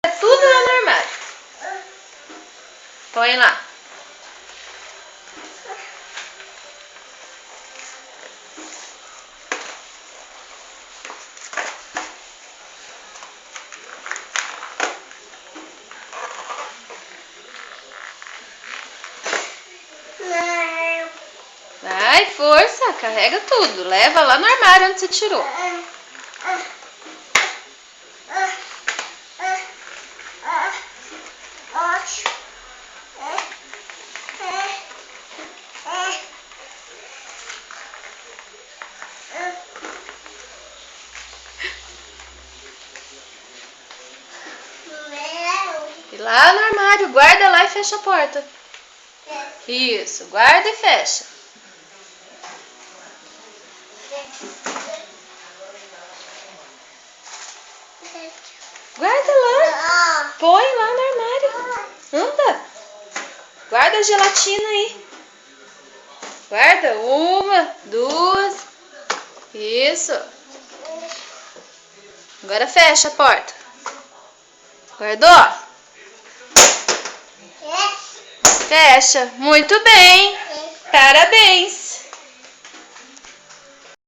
É tudo lá no armário. Põe lá. Vai, força, carrega tudo. Leva lá no armário onde você tirou. E lá no armário, guarda lá e fecha a porta. Isso, guarda e fecha. Guarda lá. Põe lá no armário. Anda. Guarda a gelatina aí. Guarda 1, 2. Isso. Agora fecha a porta. Guardou? Fecha. Muito bem. Parabéns.